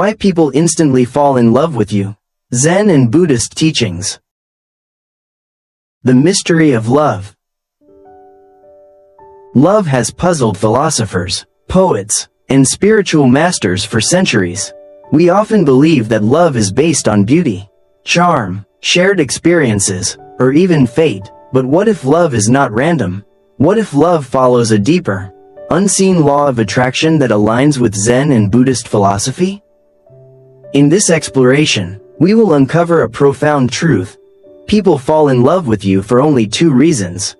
Why people instantly fall in love with you. Zen and Buddhist teachings. The mystery of love. Love has puzzled philosophers, poets, and spiritual masters for centuries. We often believe that love is based on beauty, charm, shared experiences, or even fate. But what if love is not random? What if love follows a deeper, unseen law of attraction that aligns with Zen and Buddhist philosophy? In this exploration, we will uncover a profound truth. People fall in love with you for only two reasons.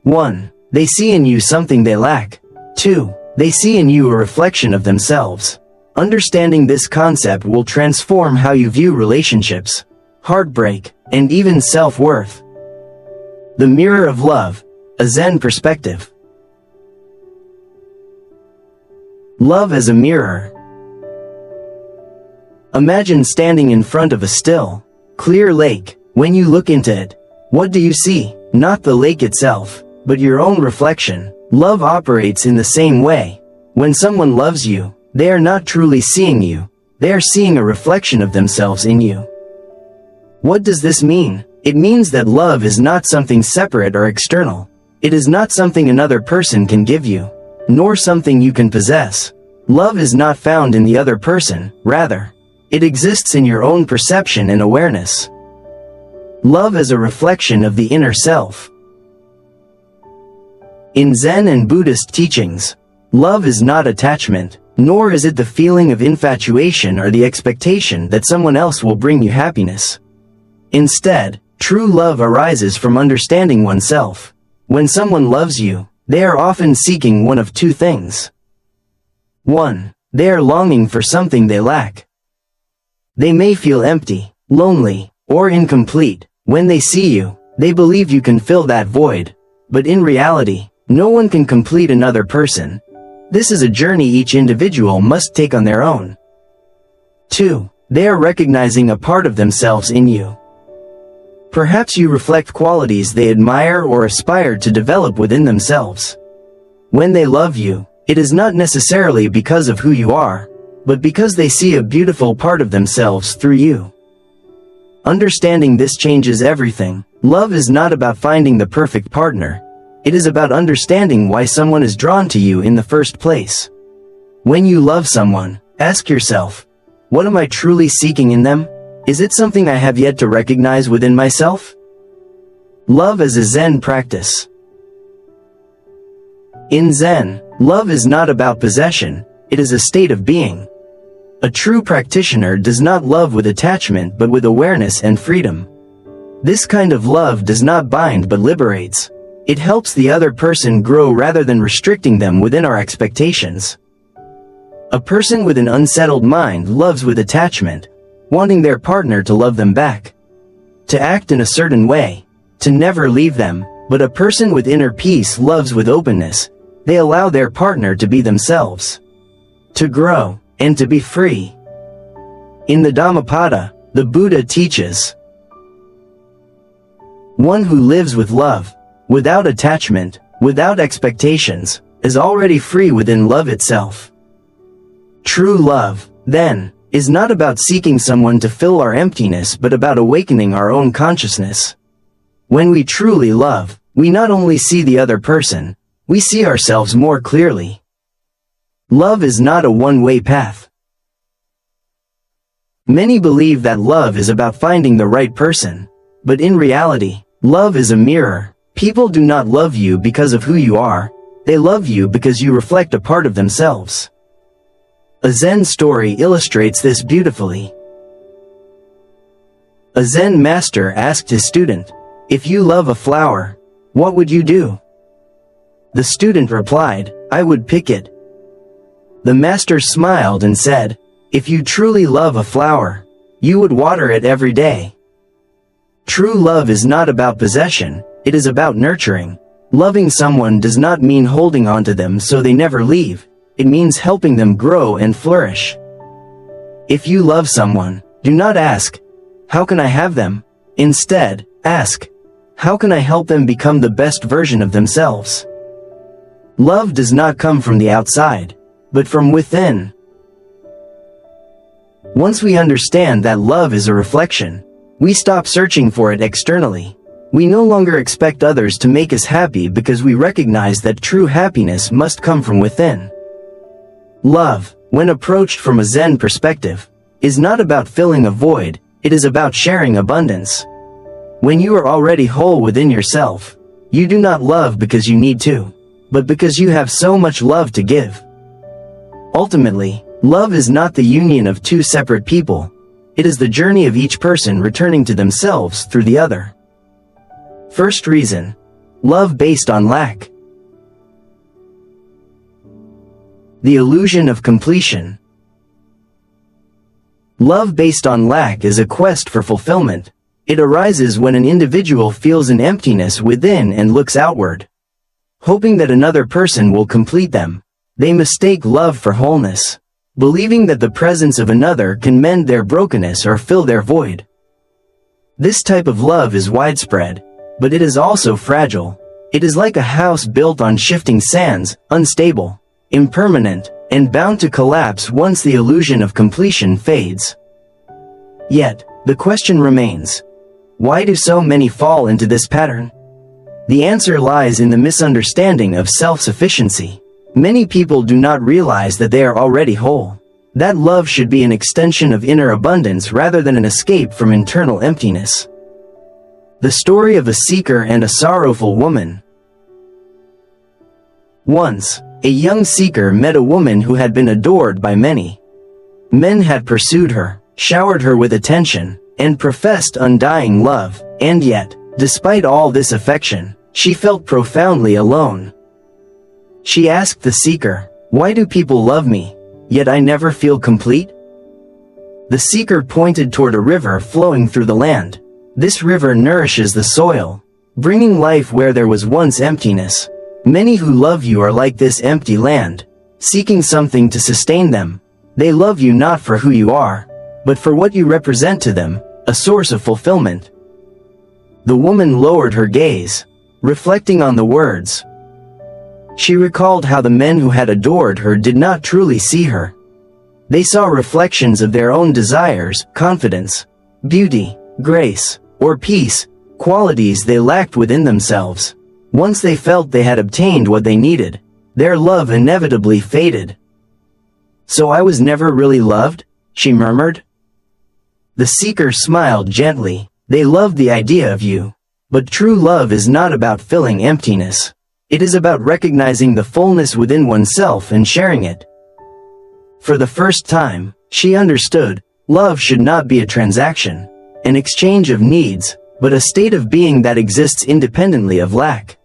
1. They see in you something they lack. 2. They see in you a reflection of themselves. Understanding this concept will transform how you view relationships, heartbreak, and even self-worth. The mirror of love, a Zen perspective. Love as a mirror. Imagine standing in front of a still, clear lake. When you look into it, what do you see? Not the lake itself, but your own reflection. Love operates in the same way. When someone loves you, they are not truly seeing you. They are seeing a reflection of themselves in you. What does this mean? It means that love is not something separate or external. It is not something another person can give you, nor something you can possess. Love is not found in the other person, rather, it exists in your own perception and awareness. Love as a reflection of the inner self. In Zen and Buddhist teachings, love is not attachment, nor is it the feeling of infatuation or the expectation that someone else will bring you happiness. Instead, true love arises from understanding oneself. When someone loves you, they are often seeking one of two things. 1. They are longing for something they lack. They may feel empty, lonely, or incomplete. When they see you, they believe you can fill that void. But in reality, no one can complete another person. This is a journey each individual must take on their own. 2. They are recognizing a part of themselves in you. Perhaps you reflect qualities they admire or aspire to develop within themselves. When they love you, it is not necessarily because of who you are, but because they see a beautiful part of themselves through you. Understanding this changes everything. Love is not about finding the perfect partner. It is about understanding why someone is drawn to you in the first place. When you love someone, ask yourself, what am I truly seeking in them? Is it something I have yet to recognize within myself? Love as a Zen practice. In Zen, love is not about possession, it is a state of being. A true practitioner does not love with attachment but with awareness and freedom. This kind of love does not bind but liberates. It helps the other person grow rather than restricting them within our expectations. A person with an unsettled mind loves with attachment, wanting their partner to love them back, to act in a certain way, to never leave them. But a person with inner peace loves with openness. They allow their partner to be themselves, to grow, and to be free. In the Dhammapada, the Buddha teaches, one who lives with love, without attachment, without expectations, is already free within love itself. True love, then, is not about seeking someone to fill our emptiness but about awakening our own consciousness. When we truly love, we not only see the other person, we see ourselves more clearly. Love is not a one-way path. Many believe that love is about finding the right person, but in reality, love is a mirror. People do not love you because of who you are, they love you because you reflect a part of themselves. A Zen story illustrates this beautifully. A Zen master asked his student, "If you love a flower, what would you do?" The student replied, "I would pick it." The master smiled and said, "If you truly love a flower, you would water it every day." True love is not about possession, it is about nurturing. Loving someone does not mean holding on to them so they never leave. It means helping them grow and flourish. If you love someone, do not ask, "How can I have them?" Instead, ask, "How can I help them become the best version of themselves?" Love does not come from the outside, but from within. Once we understand that love is a reflection, we stop searching for it externally. We no longer expect others to make us happy because we recognize that true happiness must come from within. Love, when approached from a Zen perspective, is not about filling a void, it is about sharing abundance. When you are already whole within yourself, you do not love because you need to, but because you have so much love to give. Ultimately, love is not the union of two separate people. It is the journey of each person returning to themselves through the other. First reason: love based on lack. The illusion of completion. Love based on lack is a quest for fulfillment. It arises when an individual feels an emptiness within and looks outward, hoping that another person will complete them. They mistake love for wholeness, believing that the presence of another can mend their brokenness or fill their void. This type of love is widespread, but it is also fragile. It is like a house built on shifting sands, unstable, impermanent, and bound to collapse once the illusion of completion fades. Yet, the question remains: why do so many fall into this pattern? The answer lies in the misunderstanding of self-sufficiency. Many people do not realize that they are already whole. That love should be an extension of inner abundance rather than an escape from internal emptiness. The story of a seeker and a sorrowful woman. Once, a young seeker met a woman who had been adored by many. Men had pursued her, showered her with attention, and professed undying love, and yet, despite all this affection, she felt profoundly alone. She asked the seeker, "Why do people love me, yet I never feel complete?" The seeker pointed toward a river flowing through the land. This river nourishes the soil, bringing life where there was once emptiness. Many who love you are like this empty land, seeking something to sustain them. They love you not for who you are, but for what you represent to them, a source of fulfillment. The woman lowered her gaze, reflecting on the words. She recalled how the men who had adored her did not truly see her. They saw reflections of their own desires, confidence, beauty, grace, or peace, qualities they lacked within themselves. Once they felt they had obtained what they needed, their love inevitably faded. "So I was never really loved?" she murmured. The seeker smiled gently. "They loved the idea of you. But true love is not about filling emptiness. It is about recognizing the fullness within oneself and sharing it." For the first time, she understood, love should not be a transaction, an exchange of needs, but a state of being that exists independently of lack.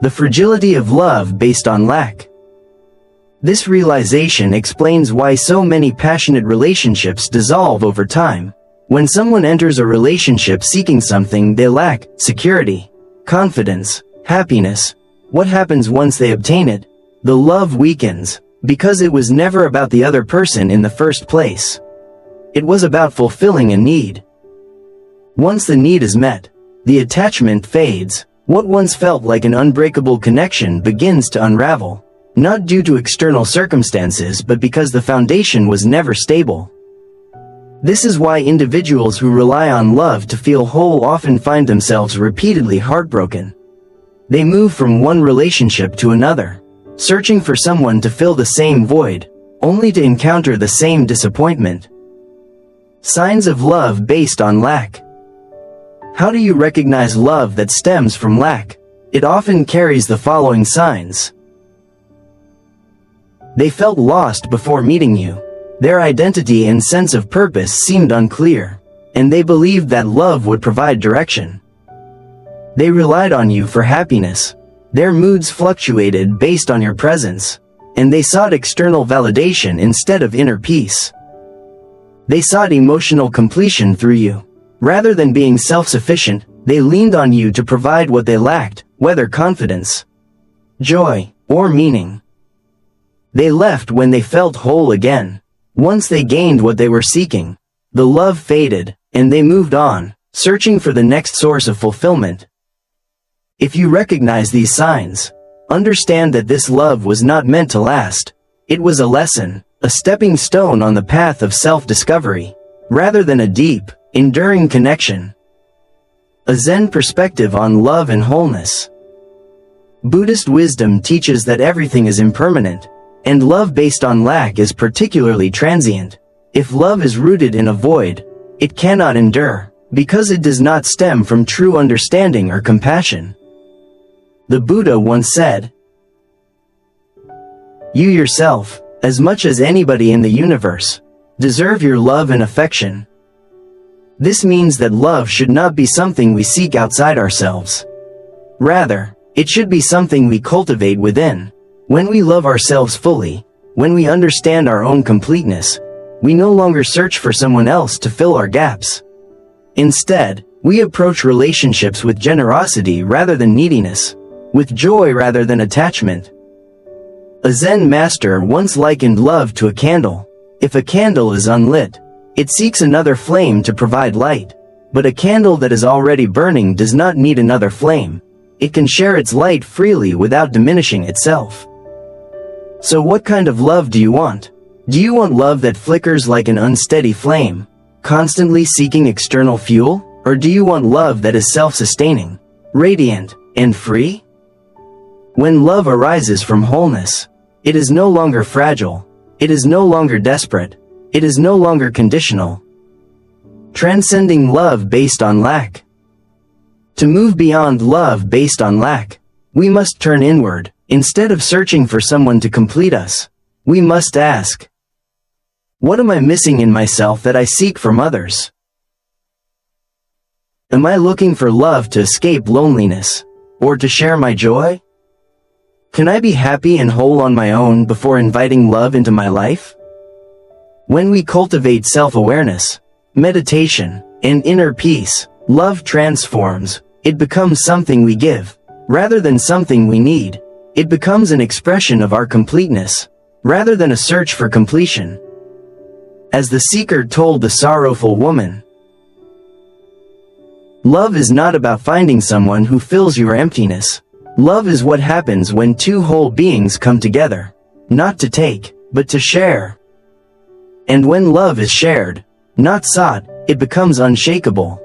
The fragility of love based on lack. This realization explains why so many passionate relationships dissolve over time. When someone enters a relationship seeking something they lack, security, confidence, happiness, what happens once they obtain it? The love weakens, because it was never about the other person in the first place. It was about fulfilling a need. Once the need is met, the attachment fades. What once felt like an unbreakable connection begins to unravel, not due to external circumstances but because the foundation was never stable. This is why individuals who rely on love to feel whole often find themselves repeatedly heartbroken. They move from one relationship to another, searching for someone to fill the same void, only to encounter the same disappointment. Signs of love based on lack. How do you recognize love that stems from lack? It often carries the following signs. They felt lost before meeting you. Their identity and sense of purpose seemed unclear, and they believed that love would provide direction. They relied on you for happiness. Their moods fluctuated based on your presence, and they sought external validation instead of inner peace. They sought emotional completion through you. Rather than being self-sufficient, they leaned on you to provide what they lacked, whether confidence, joy, or meaning. They left when they felt whole again. Once they gained what they were seeking, the love faded, and they moved on, searching for the next source of fulfillment. If you recognize these signs, understand that this love was not meant to last. It was a lesson, a stepping stone on the path of self-discovery, rather than a deep, enduring connection. A Zen perspective on love and wholeness. Buddhist wisdom teaches that everything is impermanent, and love based on lack is particularly transient. If love is rooted in a void, it cannot endure, because it does not stem from true understanding or compassion. The Buddha once said, "You yourself, as much as anybody in the universe, deserve your love and affection." This means that love should not be something we seek outside ourselves. Rather, it should be something we cultivate within. When we love ourselves fully, when we understand our own completeness, we no longer search for someone else to fill our gaps. Instead, we approach relationships with generosity rather than neediness, with joy rather than attachment. A Zen master once likened love to a candle. If a candle is unlit, it seeks another flame to provide light, but a candle that is already burning does not need another flame. It can share its light freely without diminishing itself. So what kind of love do you want? Do you want love that flickers like an unsteady flame, constantly seeking external fuel? Or do you want love that is self-sustaining, radiant, and free? When love arises from wholeness, it is no longer fragile, it is no longer desperate, it is no longer conditional. Transcending love based on lack. To move beyond love based on lack, we must turn inward. Instead of searching for someone to complete us, we must ask, what am I missing in myself that I seek from others? Am I looking for love to escape loneliness, or to share my joy? Can I be happy and whole on my own before inviting love into my life? When we cultivate self-awareness, meditation, and inner peace, love transforms. It becomes something we give, rather than something we need. It becomes an expression of our completeness, rather than a search for completion. As the seeker told the sorrowful woman, love is not about finding someone who fills your emptiness. Love is what happens when two whole beings come together, not to take, but to share. And when love is shared, not sought, it becomes unshakable.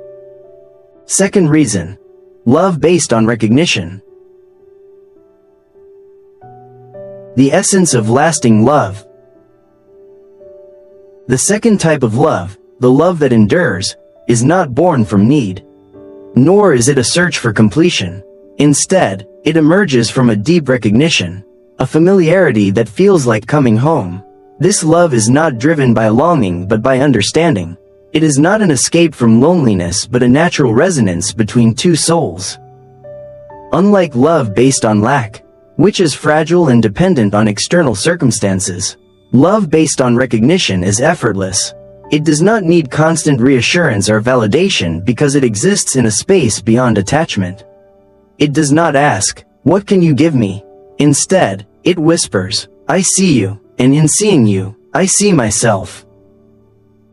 Second reason, love based on recognition. The essence of lasting love. The second type of love, the love that endures, is not born from need. Nor is it a search for completion. Instead, it emerges from a deep recognition, a familiarity that feels like coming home. This love is not driven by longing but by understanding. It is not an escape from loneliness but a natural resonance between two souls. Unlike love based on lack, which is fragile and dependent on external circumstances, love based on recognition is effortless. It does not need constant reassurance or validation because it exists in a space beyond attachment. It does not ask, "What can you give me?" Instead, it whispers, "I see you, and in seeing you, I see myself."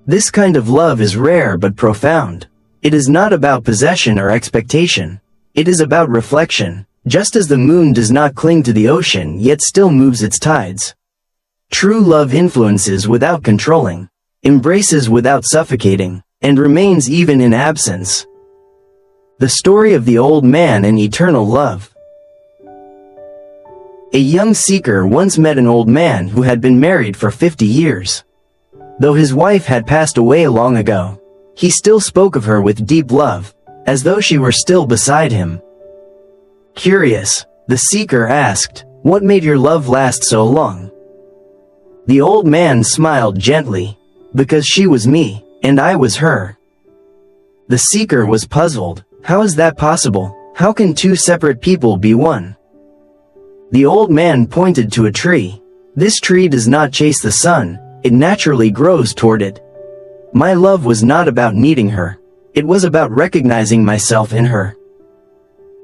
This kind of love is rare but profound. It is not about possession or expectation. It is about reflection. Just as the moon does not cling to the ocean yet still moves its tides. True love influences without controlling, embraces without suffocating, and remains even in absence. The story of the old man and eternal love. A young seeker once met an old man who had been married for 50 years. Though his wife had passed away long ago, he still spoke of her with deep love, as though she were still beside him. Curious, the seeker asked, "What made your love last so long?" The old man smiled gently, "Because she was me, and I was her." The seeker was puzzled. How is that possible? How can two separate people be one? The old man pointed to a tree. This tree does not chase the sun, it naturally grows toward it. My love was not about needing her. It was about recognizing myself in her.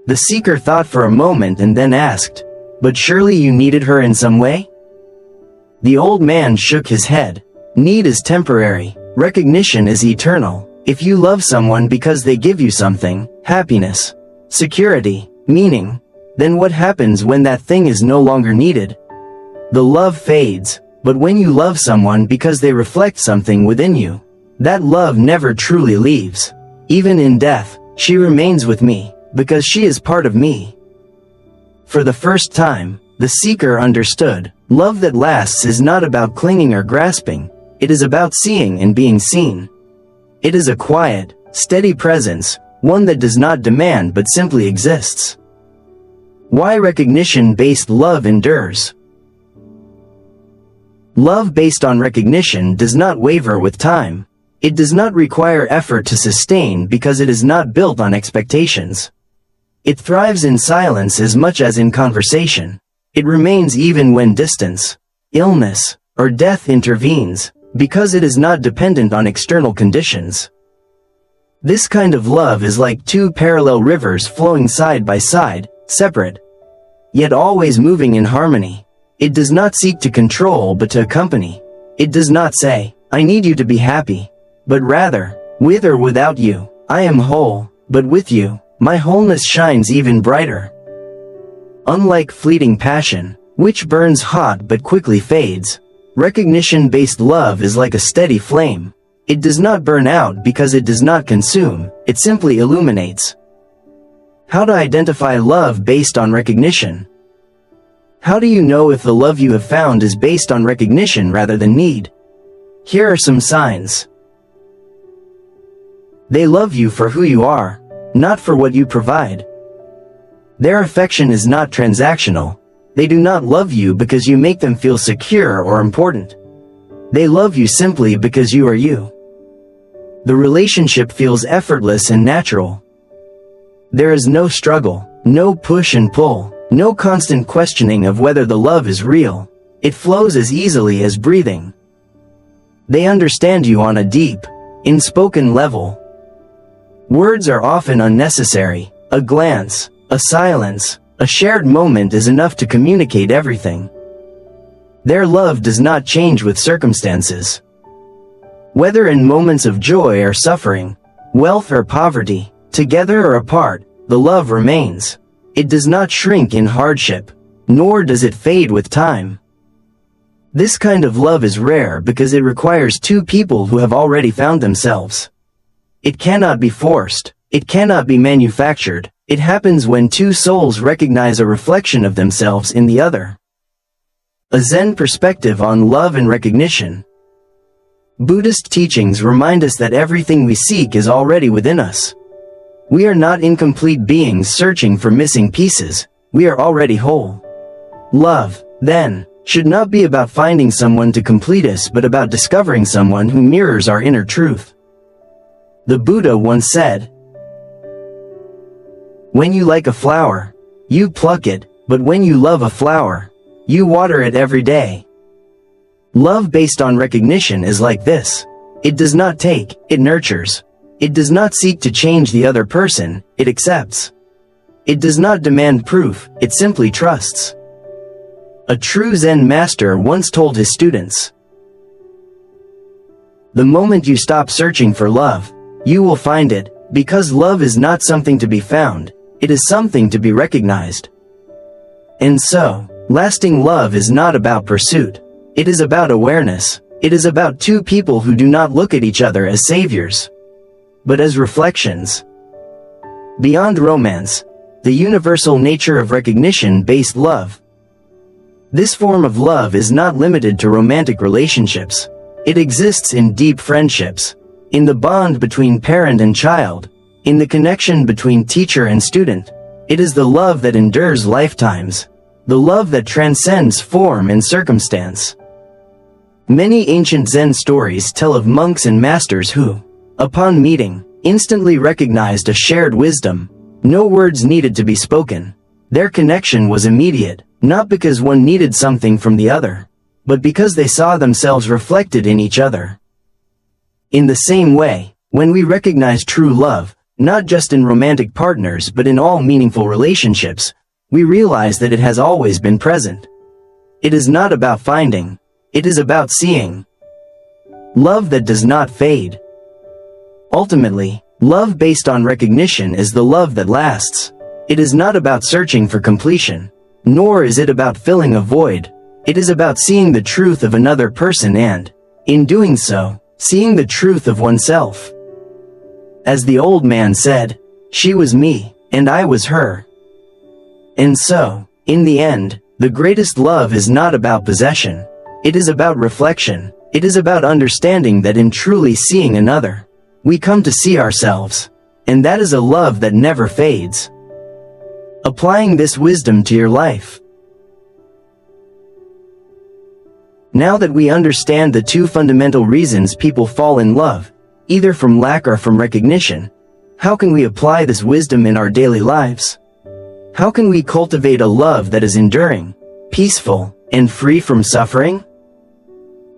The seeker thought for a moment and then asked, "But surely you needed her in some way?" The old man shook his head. Need is temporary, recognition is eternal. If you love someone because they give you something, happiness, security, meaning, then what happens when that thing is no longer needed? The love fades. But when you love someone because they reflect something within you, that love never truly leaves. Even in death, she remains with me, because she is part of me. For the first time, the seeker understood, love that lasts is not about clinging or grasping, it is about seeing and being seen. It is a quiet, steady presence, one that does not demand but simply exists. Why recognition-based love endures? Love based on recognition does not waver with time. It does not require effort to sustain because it is not built on expectations. It thrives in silence as much as in conversation. It remains even when distance, illness, or death intervenes, because it is not dependent on external conditions. This kind of love is like two parallel rivers flowing side by side, separate, yet always moving in harmony. It does not seek to control but to accompany. It does not say, I need you to be happy, but rather, with or without you, I am whole, but with you, my wholeness shines even brighter. Unlike fleeting passion, which burns hot but quickly fades, recognition-based love is like a steady flame. It does not burn out because it does not consume, it simply illuminates. How to identify love based on recognition? How do you know if the love you have found is based on recognition rather than need? Here are some signs. They love you for who you are, not for what you provide. Their affection is not transactional. They do not love you because you make them feel secure or important. They love you simply because you are you. The relationship feels effortless and natural. There is no struggle, no push and pull, no constant questioning of whether the love is real. It flows as easily as breathing. They understand you on a deep, unspoken level. Words are often unnecessary. A glance, a silence, a shared moment is enough to communicate everything. Their love does not change with circumstances. Whether in moments of joy or suffering, wealth or poverty, together or apart, the love remains. It does not shrink in hardship, nor does it fade with time. This kind of love is rare because it requires two people who have already found themselves. It cannot be forced, it cannot be manufactured, it happens when two souls recognize a reflection of themselves in the other. A Zen perspective on love and recognition. Buddhist teachings remind us that everything we seek is already within us. We are not incomplete beings searching for missing pieces, we are already whole. Love, then, should not be about finding someone to complete us but about discovering someone who mirrors our inner truth. The Buddha once said, "When you like a flower, you pluck it, but when you love a flower, you water it every day." Love based on recognition is like this. It does not take, it nurtures. It does not seek to change the other person, it accepts. It does not demand proof, it simply trusts. A true Zen master once told his students, "The moment you stop searching for love, you will find it, because love is not something to be found, it is something to be recognized." And so, lasting love is not about pursuit. It is about awareness. It is about two people who do not look at each other as saviors, but as reflections. Beyond romance, the universal nature of recognition-based love. This form of love is not limited to romantic relationships. It exists in deep friendships, in the bond between parent and child, in the connection between teacher and student. It is the love that endures lifetimes, the love that transcends form and circumstance. Many ancient Zen stories tell of monks and masters who, upon meeting, instantly recognized a shared wisdom. No words needed to be spoken. Their connection was immediate, not because one needed something from the other, but because they saw themselves reflected in each other. In the same way, when we recognize true love, not just in romantic partners but in all meaningful relationships, we realize that it has always been present. It is not about finding, it is about seeing. Love that does not fade. Ultimately, love based on recognition is the love that lasts. It is not about searching for completion, nor is it about filling a void. It is about seeing the truth of another person and, in doing so, seeing the truth of oneself. As the old man said, "She was me, and I was her." And so, in the end, the greatest love is not about possession. It is about reflection. It is about understanding that in truly seeing another, we come to see ourselves. And that is a love that never fades. Applying this wisdom to your life. Now that we understand the two fundamental reasons people fall in love, either from lack or from recognition, how can we apply this wisdom in our daily lives? How can we cultivate a love that is enduring, peaceful, and free from suffering?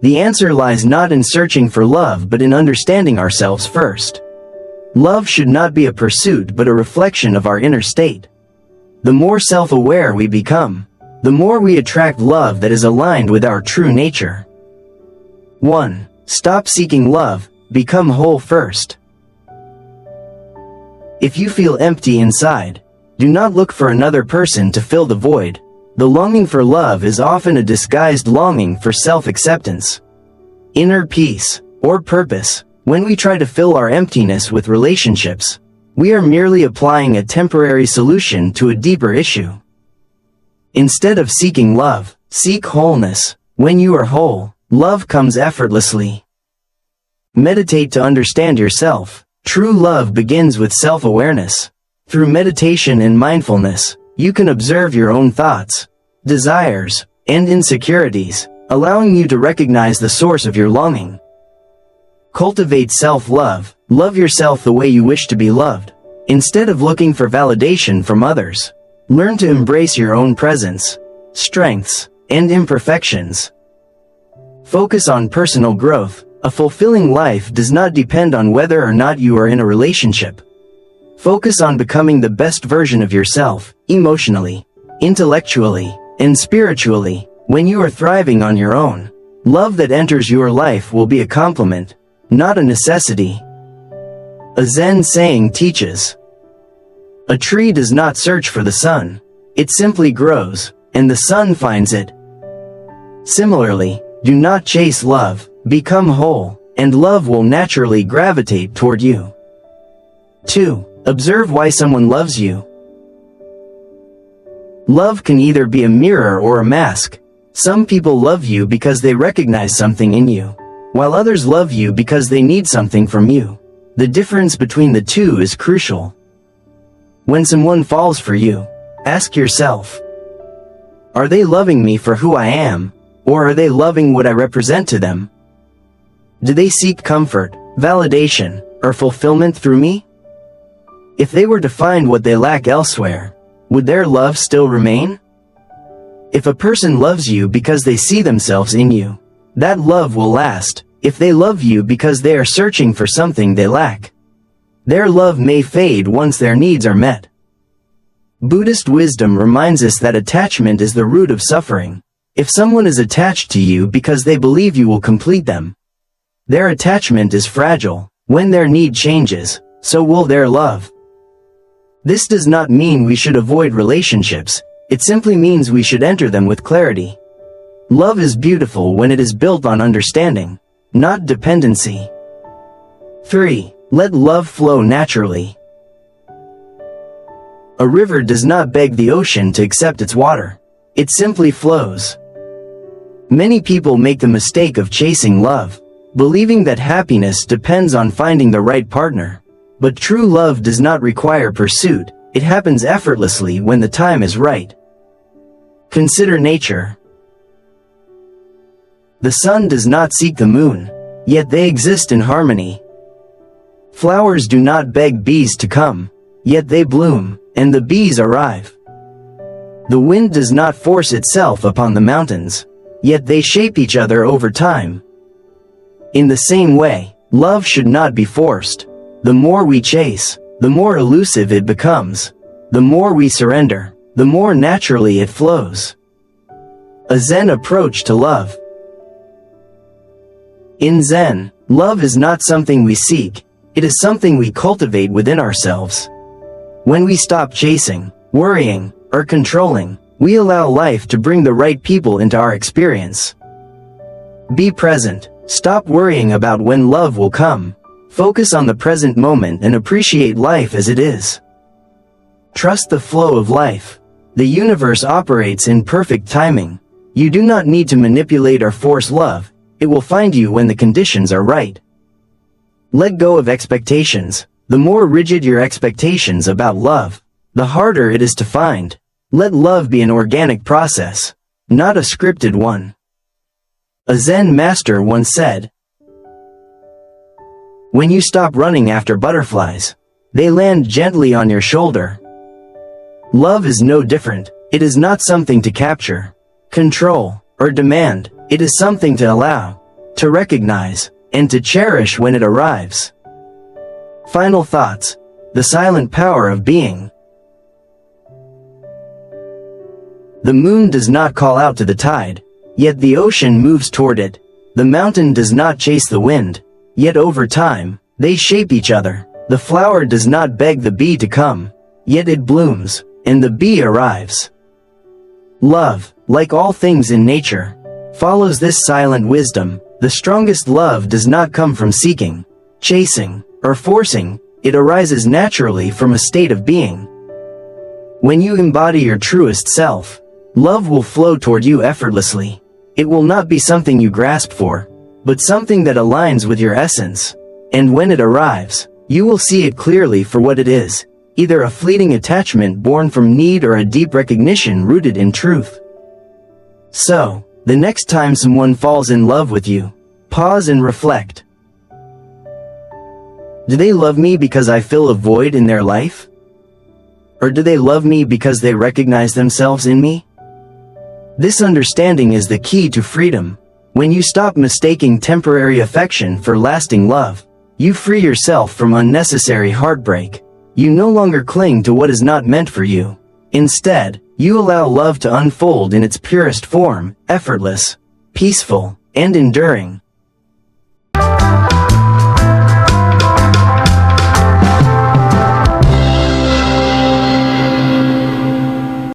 The answer lies not in searching for love but in understanding ourselves first. Love should not be a pursuit but a reflection of our inner state. The more self-aware we become, the more we attract love that is aligned with our true nature. 1. Stop seeking love, become whole first. If you feel empty inside, do not look for another person to fill the void. The longing for love is often a disguised longing for self-acceptance, inner peace, or purpose. When we try to fill our emptiness with relationships, we are merely applying a temporary solution to a deeper issue. Instead of seeking love, seek wholeness. When you are whole, love comes effortlessly. Meditate to understand yourself. True love begins with self-awareness. Through meditation and mindfulness, you can observe your own thoughts, desires, and insecurities, allowing you to recognize the source of your longing. Cultivate self-love. Love yourself the way you wish to be loved. Instead of looking for validation from others, learn to embrace your own presence, strengths, and imperfections. Focus on personal growth. A fulfilling life does not depend on whether or not you are in a relationship. Focus on becoming the best version of yourself, emotionally, intellectually, and spiritually. When you are thriving on your own, love that enters your life will be a complement, not a necessity. A Zen saying teaches, "A tree does not search for the sun. It simply grows, and the sun finds it." Similarly, do not chase love, become whole, and love will naturally gravitate toward you. 2. Observe why someone loves you. Love can either be a mirror or a mask. Some people love you because they recognize something in you, while others love you because they need something from you. The difference between the two is crucial. When someone falls for you, ask yourself, are they loving me for who I am, or are they loving what I represent to them? Do they seek comfort, validation, or fulfillment through me? If they were to find what they lack elsewhere, would their love still remain? If a person loves you because they see themselves in you, that love will last. If they love you because they are searching for something they lack, their love may fade once their needs are met. Buddhist wisdom reminds us that attachment is the root of suffering. If someone is attached to you because they believe you will complete them, their attachment is fragile. When their need changes, so will their love. This does not mean we should avoid relationships. It simply means we should enter them with clarity. Love is beautiful when it is built on understanding, not dependency. 3. Let love flow naturally. A river does not beg the ocean to accept its water. It simply flows. Many people make the mistake of chasing love, believing that happiness depends on finding the right partner. But true love does not require pursuit. It happens effortlessly when the time is right. Consider nature. The sun does not seek the moon, yet they exist in harmony. Flowers do not beg bees to come, yet they bloom, and the bees arrive. The wind does not force itself upon the mountains, yet they shape each other over time. In the same way, love should not be forced. The more we chase, the more elusive it becomes. The more we surrender, the more naturally it flows. A Zen approach to love. In Zen, love is not something we seek, it is something we cultivate within ourselves. When we stop chasing, worrying, or controlling, We allow life to bring the right people into our experience. Be present. Stop worrying about when love will come. Focus on the present moment and appreciate life as it is. Trust the flow of life. The universe operates in perfect timing. You do not need to manipulate or force love. It will find you when the conditions are right. Let go of expectations. The more rigid your expectations about love, the harder it is to find. Let love be an organic process, not a scripted one. A Zen master once said, "When you stop running after butterflies, they land gently on your shoulder." Love is no different. It is not something to capture, control, or demand. It is something to allow, to recognize, and to cherish when it arrives. Final thoughts. The silent power of being. The moon does not call out to the tide, yet the ocean moves toward it. The mountain does not chase the wind, yet over time, they shape each other. The flower does not beg the bee to come, yet it blooms, and the bee arrives. Love, like all things in nature, follows this silent wisdom. The strongest love does not come from seeking, chasing, or forcing. It arises naturally from a state of being. When you embody your truest self, love will flow toward you effortlessly. It will not be something you grasp for, but something that aligns with your essence. And when it arrives, you will see it clearly for what it is, either a fleeting attachment born from need or a deep recognition rooted in truth. So, the next time someone falls in love with you, pause and reflect. Do they love me because I fill a void in their life? Or do they love me because they recognize themselves in me? This understanding is the key to freedom. When you stop mistaking temporary affection for lasting love, you free yourself from unnecessary heartbreak. You no longer cling to what is not meant for you. Instead, you allow love to unfold in its purest form, effortless, peaceful, and enduring.